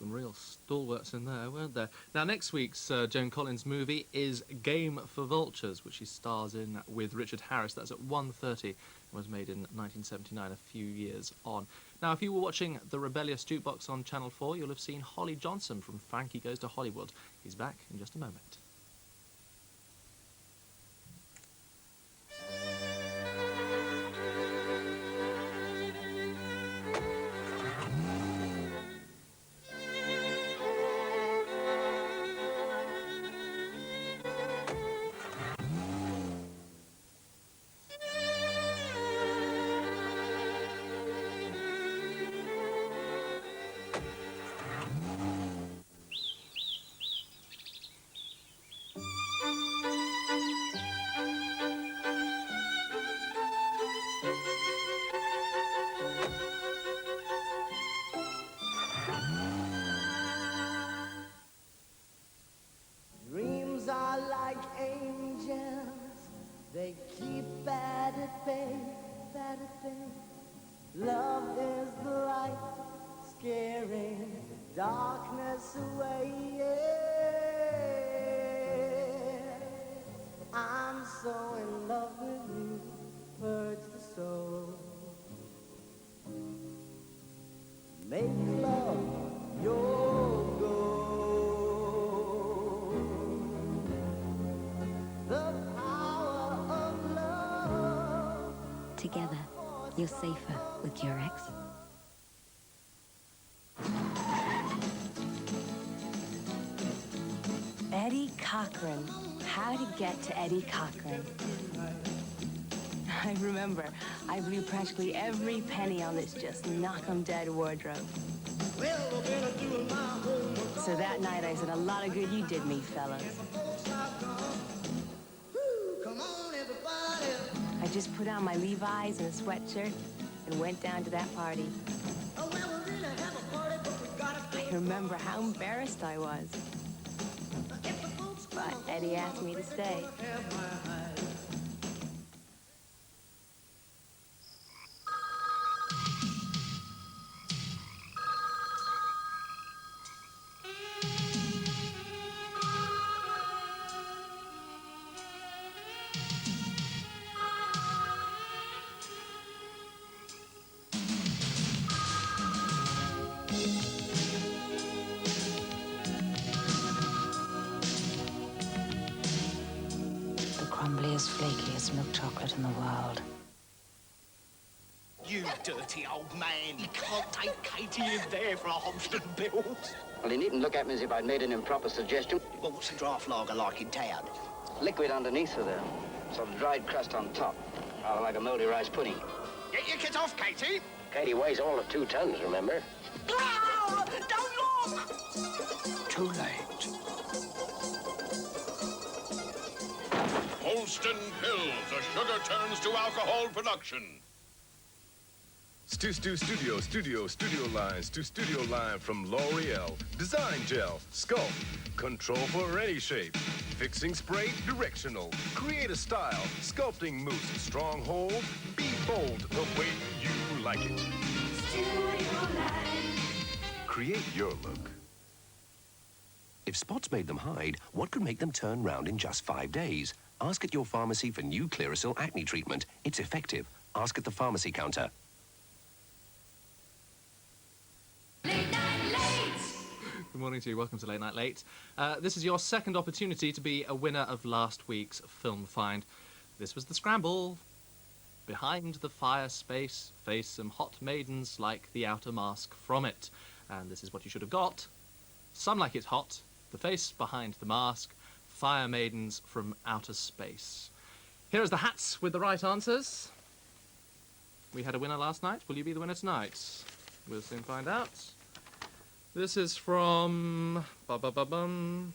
Some real stalwarts in there, weren't there? Now, next week's Joan Collins movie is Game for Vultures, which she stars in with Richard Harris. That's at 1:30 and was made in 1979, a few years on. Now, if you were watching The Rebellious Jukebox on Channel 4, you'll have seen Holly Johnson from Frankie Goes to Hollywood. He's back in just a moment. Dreams are like angels, they keep bad at bay, bad at bay. Love is the light, scaring darkness away, yeah. I'm so in love with you, purge the soul. Make love your goal. Together, you're safer with Durex. Eddie Cochran. How to get to Eddie Cochran. I remember, I blew practically every penny on this just knock-'em-dead wardrobe. So that night I said, a lot of good you did me, fellas. I just put on my Levi's and a sweatshirt and went down to that party. I remember how embarrassed I was. But Eddie asked me to stay. Crumbliest, flakiest milk chocolate in the world. You dirty old man. You can't take Katie in there for a Hobson build. Well, you needn't look at me as if I'd made an improper suggestion. Well, what's the draft lager like in town? Liquid underneath her there. Some dried crust on top. Rather like a moldy rice pudding. Get your kit off, Katie. Katie weighs all of 2 tons, remember? Ah, don't look! Too late. Holston Pills, a sugar turns to alcohol production. Studio line from L'Oreal. Design gel, sculpt, control for any shape. Fixing spray, directional. Create a style, sculpting mousse, strong hold. Be bold the way you like it. Studio line. Create your look. If spots made them hide, what could make them turn round in just 5 days? Ask at your pharmacy for new Clearasil acne treatment. It's effective. Ask at the pharmacy counter. Late Night Late. Good morning to you. Welcome to Late Night Late. This is your second opportunity to be a winner of last week's Film Find. This was the scramble. Behind the fire space face some hot maidens like the outer mask from it. And this is what you should have got. Some like it hot. The face behind the mask. Fire maidens from outer space. Here is the hats with the right answers. We had a winner last night. Will you be the winner tonight? We'll soon find out. This is from... Why am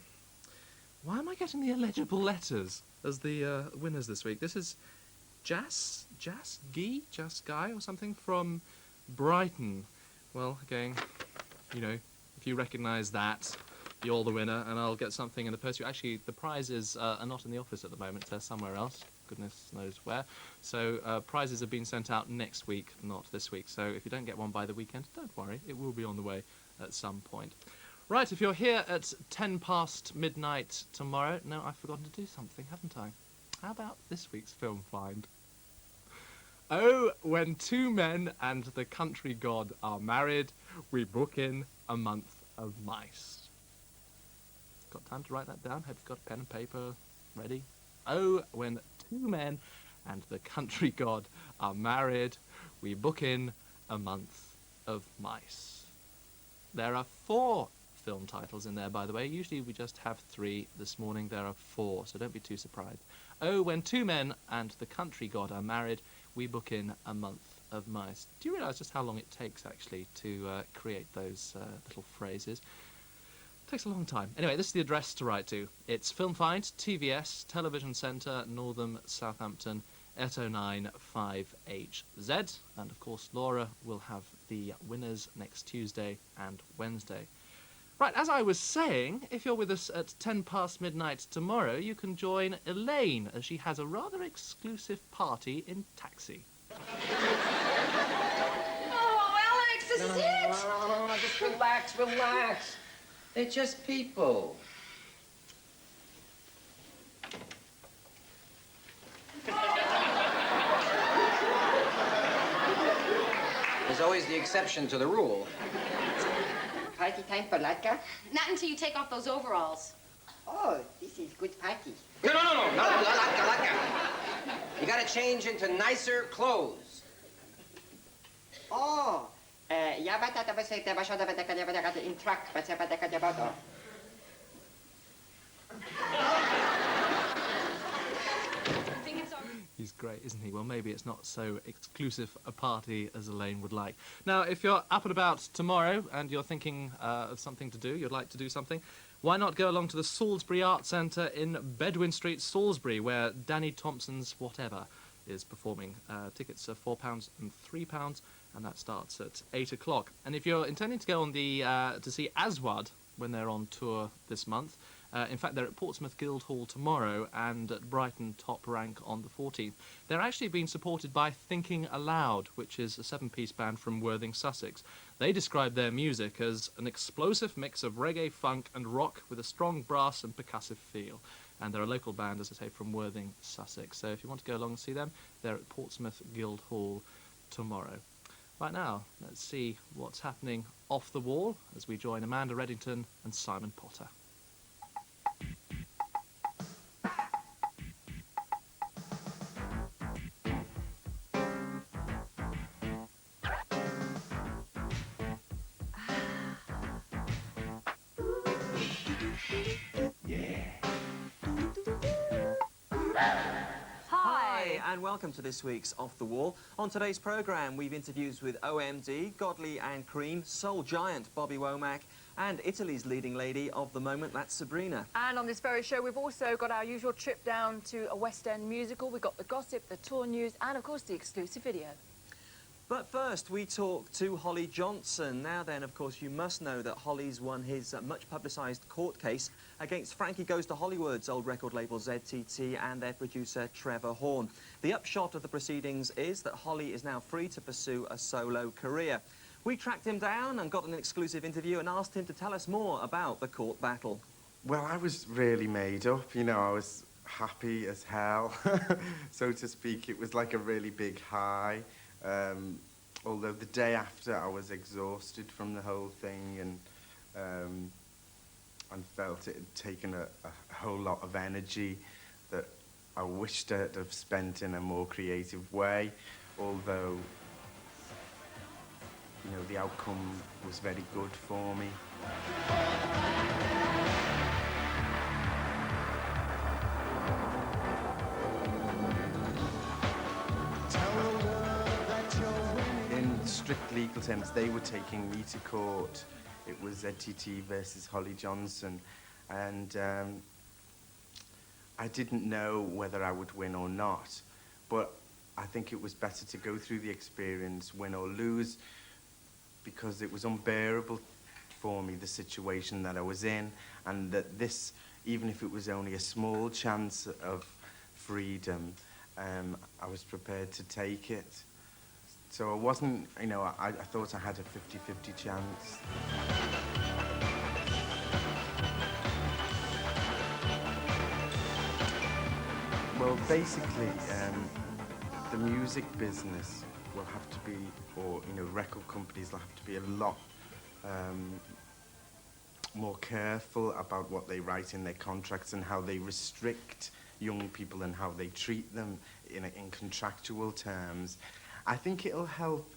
I getting the illegible letters as the winners this week? This is Jas Guy or something from Brighton. Well, again, you know, if you recognise that, you're the winner, and I'll get something in the post. Actually, the prizes are not in the office at the moment. They're somewhere else. goodness knows where. So prizes are being sent out next week, not this week. So if you don't get one by the weekend, don't worry, it will be on the way at some point. Right, if you're here at 10 past midnight tomorrow... No, I've forgotten to do something, haven't I? How about this week's film find? Oh, when two men and the country god are married, we book in a month of mice. Got time to write that down? Have you got a pen and paper ready? Oh, when two men and the country god are married, we book in a month of mice. There are 4 film titles in there, by the way. Usually we just have 3. This morning there are 4, so don't be too surprised. Oh, when two men and the country god are married, we book in a month of mice. Do you realise just how long it takes, actually, to create those little phrases? It takes a long time. Anyway, this is the address to write to. It's Film Find, TVS, Television Centre, Northam, Southampton, 809-5HZ. And, of course, Laura will have the winners next Tuesday and Wednesday. Right, as I was saying, if you're with us at 10 past midnight tomorrow, you can join Elaine, as she has a rather exclusive party in Taxi. Oh, Alex, this is it! No, just relax. They're just people. There's always the exception to the rule. Party time for Latka? Not until you take off those overalls. Oh, this is good party. No, not Latka. You gotta change into nicer clothes. Oh, yabata in truck, but He's great, isn't he? Well, maybe it's not so exclusive a party as Elaine would like. Now, if you're up and about tomorrow and you're thinking of something to do, you'd like to do something, why not go along to the Salisbury Arts Centre in Bedwin Street, Salisbury, where Danny Thompson's Whatever is performing. Tickets are £4 and £3, and that starts at 8 o'clock. And if you're intending to go on the to see Aswad when they're on tour this month, in fact, they're at Portsmouth Guildhall tomorrow and at Brighton Top Rank on the 14th. They're actually being supported by Thinking Aloud, which is a 7-piece band from Worthing, Sussex. They describe their music as an explosive mix of reggae, funk and rock with a strong brass and percussive feel. And they're a local band, as I say, from Worthing, Sussex. So if you want to go along and see them, they're at Portsmouth Guildhall tomorrow. Right now, let's see what's happening off the wall as we join Amanda Reddington and Simon Potter. And welcome to this week's Off the Wall. On today's programme, we've interviews with OMD, Godley and Cream, soul giant Bobby Womack, and Italy's leading lady of the moment, that's Sabrina. And on this very show, we've also got our usual trip down to a West End musical. We've got the gossip, the tour news, and, of course, the exclusive video. But first, we talk to Holly Johnson. Now then, of course, you must know that Holly's won his much-publicised court case against Frankie Goes to Hollywood's old record label ZTT and their producer Trevor Horn. The upshot of the proceedings is that Holly is now free to pursue a solo career. We tracked him down and got an exclusive interview and asked him to tell us more about the court battle. Well, I was really made up, you know, I was happy as hell, so to speak. It was like a really big high. Although the day after I was exhausted from the whole thing and felt it had taken a whole lot of energy that I wished I'd have spent in a more creative way, although, you know, the outcome was very good for me. In strict legal terms, they were taking me to court. It was ZTT versus Holly Johnson, and I didn't know whether I would win or not, but I think it was better to go through the experience, win or lose, because it was unbearable for me, the situation that I was in, and that this, even if it was only a small chance of freedom, I was prepared to take it. So I wasn't, you know, I thought I had a 50-50 chance. Well, basically, the music business will have to be, or, you know, record companies will have to be a lot more careful about what they write in their contracts and how they restrict young people and how they treat them in contractual terms. I think it'll help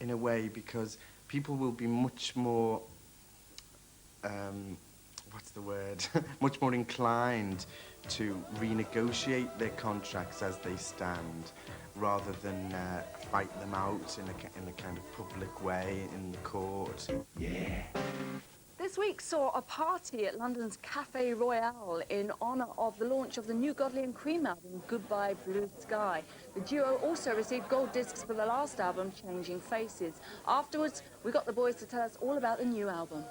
in a way because people will be much more, what's the word, much more inclined to renegotiate their contracts as they stand rather than fight them out in a kind of public way in the court. Yeah. This week saw a party at London's Café Royale in honour of the launch of the new Godley and Cream album, Goodbye Blue Sky. The duo also received gold discs for the last album, Changing Faces. Afterwards, we got the boys to tell us all about the new album.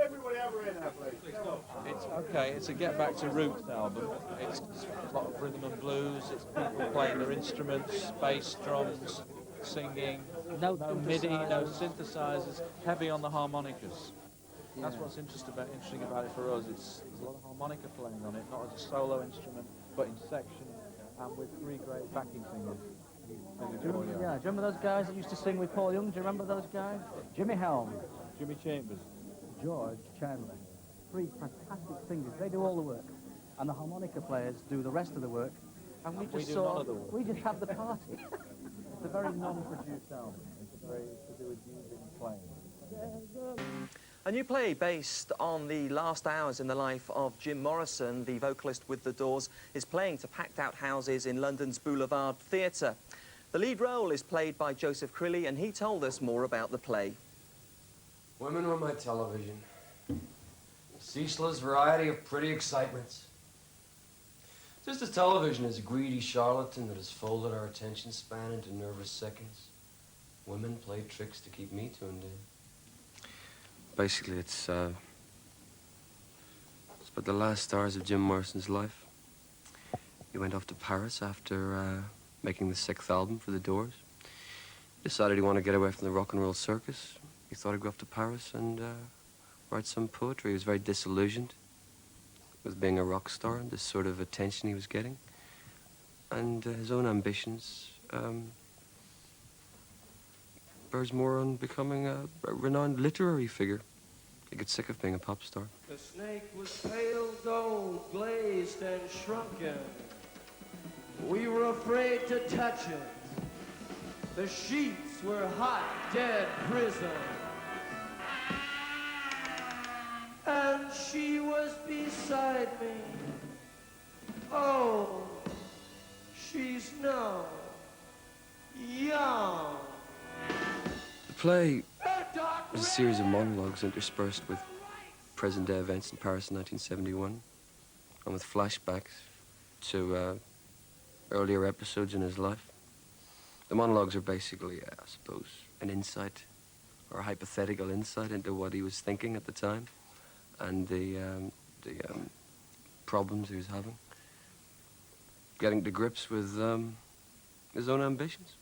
Everybody over in there, please. It's okay, it's a Get Back to Roots album. It's a lot of rhythm and blues, it's people playing their instruments, bass, drums, singing, no MIDI, no synthesizers, heavy on the harmonicas. Yeah. That's what's interesting about it for us. There's a lot of harmonica playing on it, not as a solo instrument, but in section, and with 3 great backing singers. Do you remember those guys that used to sing with Paul Young? Do you remember those guys? Jimmy Helm, Jimmy Chambers, George Chandler. 3 fantastic singers. They do all the work, and the harmonica players do the rest of the work. And we just we just have the party. It's a very non-produced album. It's very to do with music and playing. A new play based on the last hours in the life of Jim Morrison, the vocalist with The Doors, is playing to packed-out houses in London's Boulevard Theatre. The lead role is played by Joseph Crilly, and he told us more about the play. Women were my television. A ceaseless variety of pretty excitements. Just as television is a greedy charlatan that has folded our attention span into nervous seconds, women played tricks to keep me tuned in. Basically, it's about the last hours of Jim Morrison's life. He went off to Paris after making the 6th album for The Doors. Decided he wanted to get away from the rock and roll circus. He thought he'd go off to Paris and write some poetry. He was very disillusioned with being a rock star and this sort of attention he was getting. And his own ambitions bears more on becoming a renowned literary figure. He gets sick of being a pop star. The snake was pale gold, glazed and shrunken. We were afraid to touch it. The sheets were hot, dead prison. And she was beside me. Oh, she's now young. The play was a series of monologues interspersed with present-day events in Paris in 1971, and with flashbacks to earlier episodes in his life. The monologues are basically, I suppose, an insight, or a hypothetical insight into what he was thinking at the time, and the problems he was having, getting to grips with his own ambitions.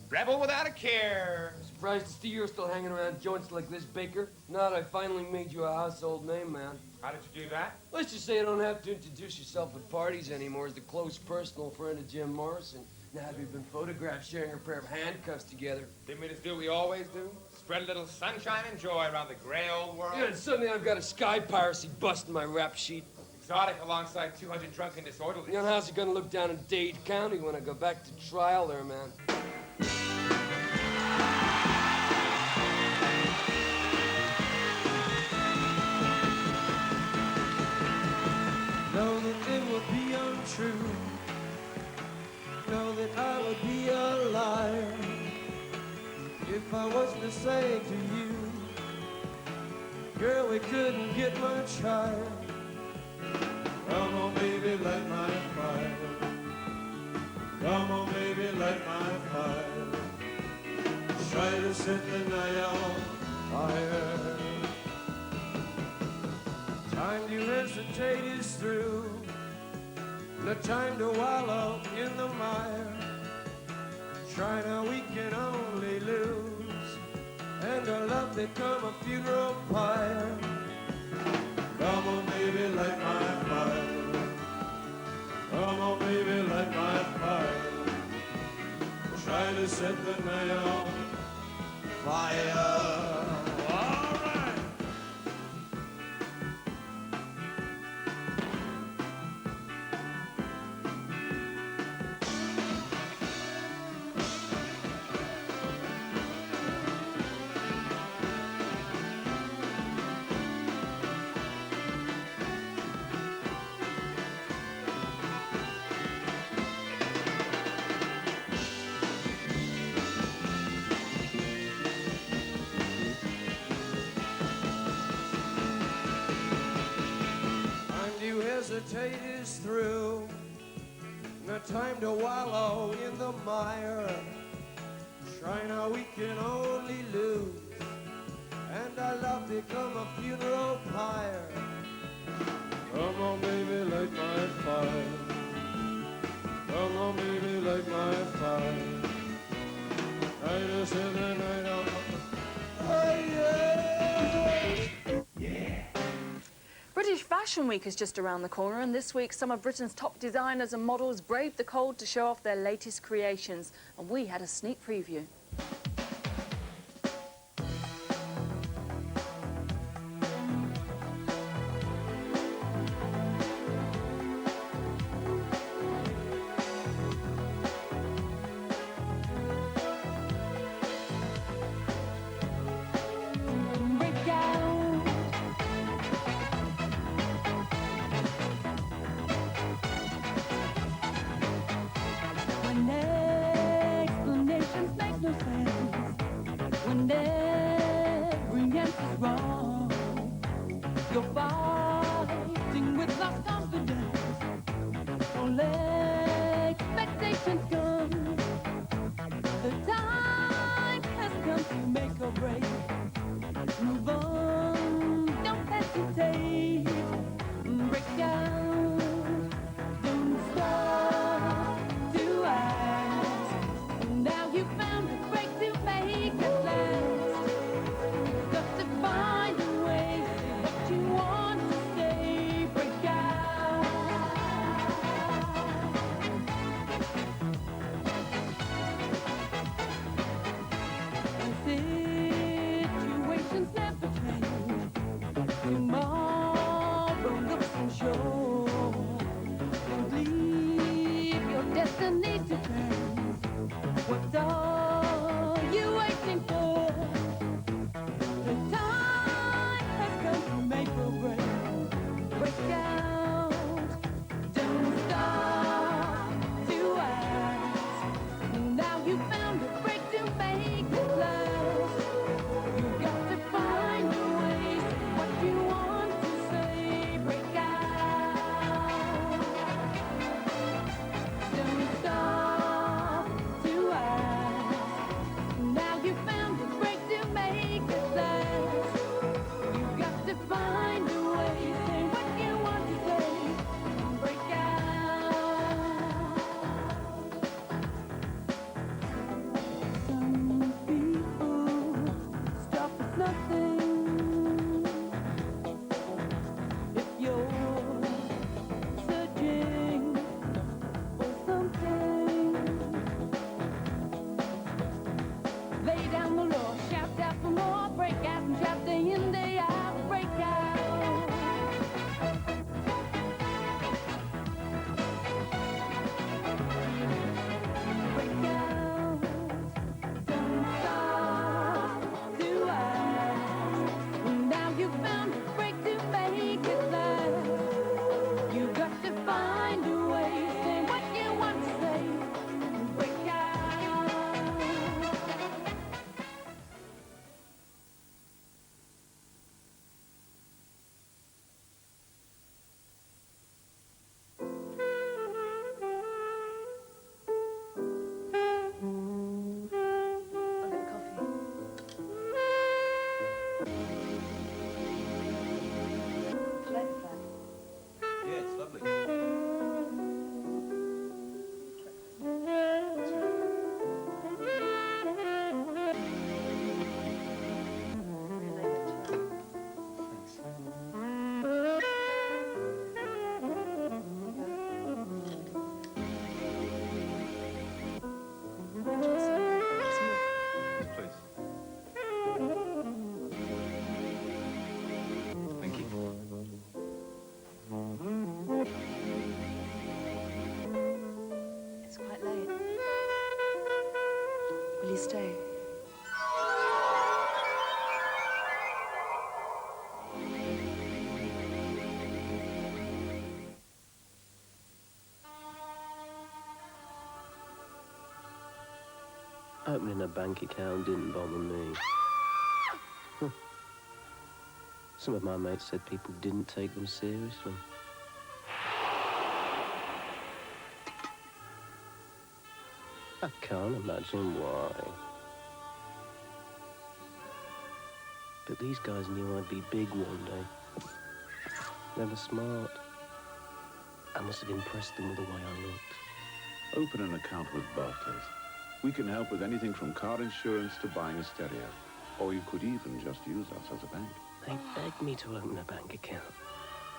Rebel without a care. Surprised to see you're still hanging around joints like this, Baker. Now that I finally made you a household name, man. How did you do that? Let's just say you don't have to introduce yourself at parties anymore as the close personal friend of Jim Morrison. Now that we've been photographed sharing a pair of handcuffs together. Didn't we just do what we always do? Spread a little sunshine and joy around the gray old world? Yeah, and suddenly I've got a sky piracy bust in my rap sheet. Exotic alongside 200 drunken disorderlies. You know, how's it gonna look down in Dade County when I go back to trial there, man? Know that it would be untrue. Know that I would be a liar if I was to say to you, girl, we couldn't get much higher. Come on, baby, light my fire. Come on, baby, light my fire. Try to set the night on fire. Time to hesitate is through. no time to wallow in the mire. China, we can only lose, and our love become a funeral pyre. Come on, baby, light my fire. Come on, baby, light my fire. Try to set the night on fire. Hesitate is through, no time to wallow in the mire. China, we can only lose, and our love become a funeral pyre. Come on, baby, light my fire. Come on, baby, light my fire. I just set the night on fire. Yeah. British Fashion Week is just around the corner, and this week some of Britain's top designers and models braved the cold to show off their latest creations, and we had a sneak preview. When every answer's wrong, you're fighting with lost confidence. Don't let expectations come. The time has come to make a break. Move on, don't hesitate. Break out, don't stop to ask. Now you found a break to make it last. Got to find a way, what you want Opening a bank account didn't bother me. Some of my mates said people didn't take them seriously. I can't imagine why. But these guys knew I'd be big one day. They were smart. I must have impressed them with the way I looked. Open an account with Barclays. We can help with anything from car insurance to buying a stereo. Or you could even just use us as a bank. They begged me to open a bank account.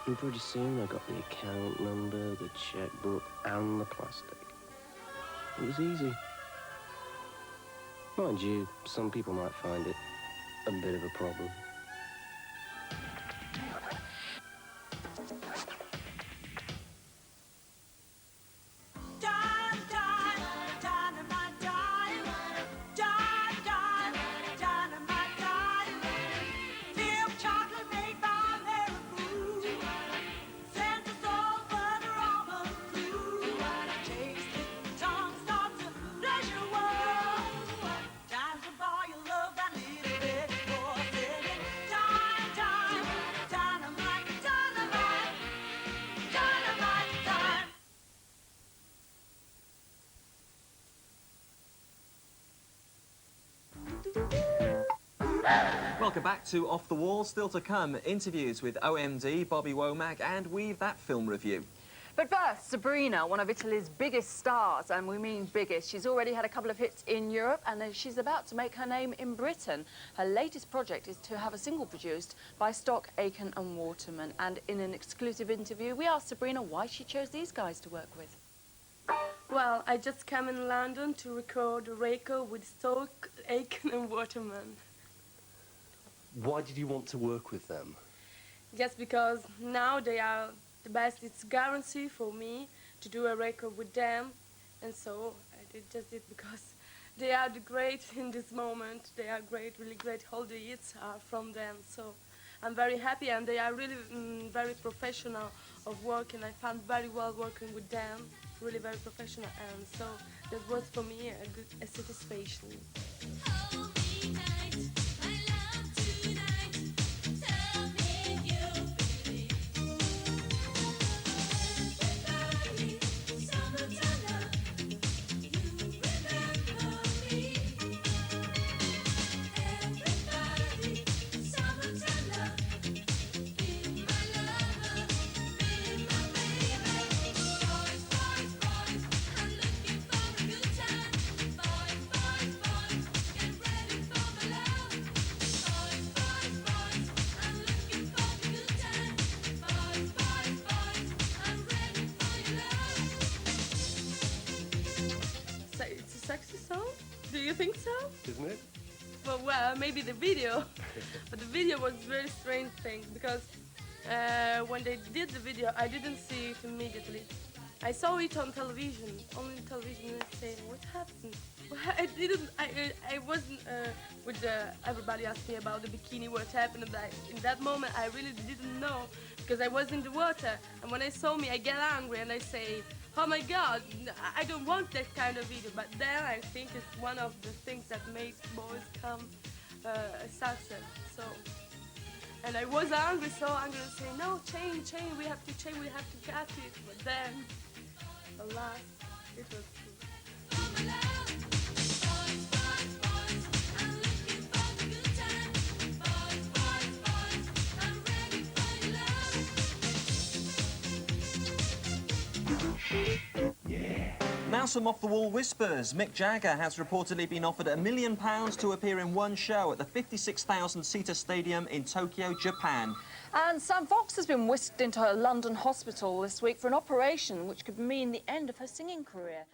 And pretty soon I got the account number, the checkbook, and the plastic. It was easy. Mind you, some people might find it a bit of a problem. Welcome back to Off the Wall. Still to come, interviews with OMD, Bobby Womack, and Weave That Film Review. But first, Sabrina, one of Italy's biggest stars, and we mean biggest. She's already had a couple of hits in Europe, and she's about to make her name in Britain. Her latest project is to have a single produced by Stock, Aitken and Waterman. And in an exclusive interview, we asked Sabrina why she chose these guys to work with. Well, I just came in London to record a record with Stock, Aitken and Waterman. Why did you want to work with them? Just because now they are the best. It's guarantee for me to do a record with them, and so I just did because they are the great in this moment. They are great, really great. All the hits are from them, so I'm very happy, and they are really very professional of working. I found very well working with them, really very professional, and so that was for me a satisfaction. Sexy song? Do you think so? Isn't it? Well, maybe the video. But the video was a very strange thing because when they did the video, I didn't see it immediately. I saw it on television, only on television, and saying, what happened? Well, I wasn't with everybody asked me about the bikini, what happened. In that moment, I really didn't know because I was in the water. And when I saw me, I get angry and I say, oh my God, I don't want that kind of video. But then I think it's one of the things that makes boys come a success. So, and I was angry, so angry, and say, no, change, we have to change, we have to cut it. But then, alas, it was true. Now some off-the-wall whispers. Mick Jagger has reportedly been offered £1 million to appear in one show at the 56,000-seater stadium in Tokyo, Japan. And Sam Fox has been whisked into a London hospital this week for an operation which could mean the end of her singing career.